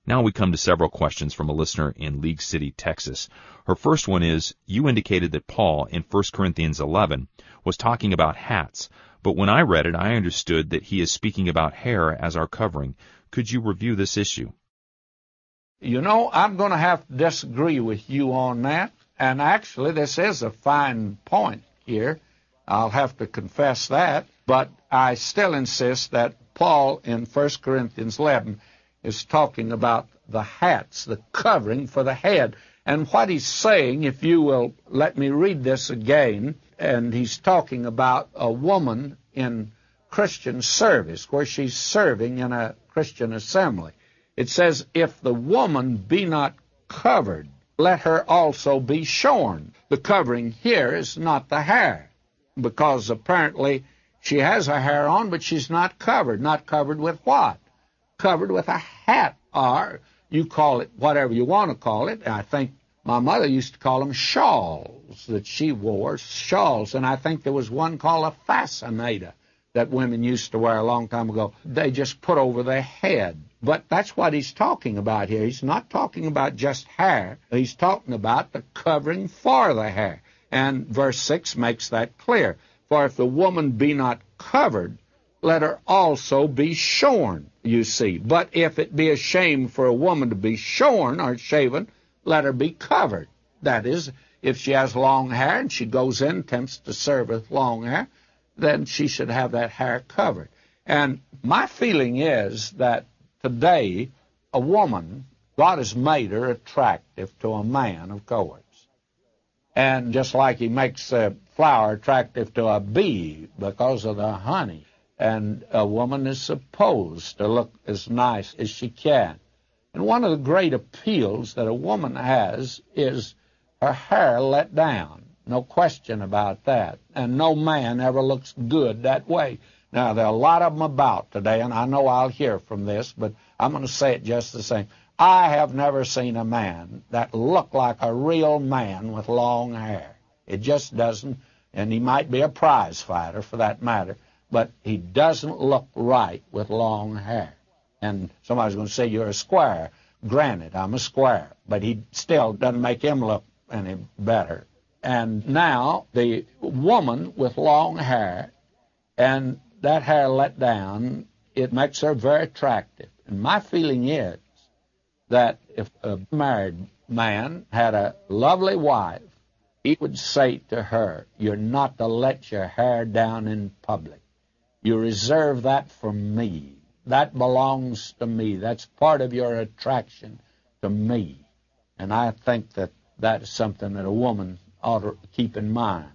Now we come to several questions from a listener in League City, Texas. Her first one is, you indicated that Paul in 1 Corinthians 11 was talking about hats, but when I read it, I understood that he is speaking about hair as our covering. Could you review this issue? You know, I'm going to have to disagree with you on that, and actually this is a fine point here. I'll have to confess that, but I still insist that Paul in 1 Corinthians 11 is talking about the hats, the covering for the head. And what he's saying, if you will let me read this again, and he's talking about a woman in Christian service, where she's serving in a Christian assembly. It says, if the woman be not covered, let her also be shorn. The covering here is not the hair, because apparently she has her hair on, but she's not covered. Not covered with what? Covered with a hat, or you call it whatever you want to call it. I think my mother used to call them shawls that she wore, shawls, and I think there was one called a fascinator that women used to wear a long time ago. They just put over their head. But that's what he's talking about here. He's not talking about just hair. He's talking about the covering for the hair. And verse 6 makes that clear. For if the woman be not covered, let her also be shorn, you see. But if it be a shame for a woman to be shorn or shaven, let her be covered. That is, if she has long hair and she goes in and attempts to serve with long hair, then she should have that hair covered. And my feeling is that today, a woman, God has made her attractive to a man, of course. And just like he makes a flower attractive to a bee because of the honey. And a woman is supposed to look as nice as she can. And one of the great appeals that a woman has is her hair let down. No question about that. And no man ever looks good that way. Now, there are a lot of them about today, and I know I'll hear from this, but I'm going to say it just the same. I have never seen a man that looked like a real man with long hair. It just doesn't, and he might be a prize fighter for that matter, but he doesn't look right with long hair. And somebody's going to say, you're a square. Granted, I'm a square, but he still doesn't make him look any better. And now, the woman with long hair, and that hair let down, it makes her very attractive. And my feeling is that if a married man had a lovely wife, he would say to her, you're not to let your hair down in public. You reserve that for me. That belongs to me. That's part of your attraction to me. And I think that that is something that a woman ought to keep in mind.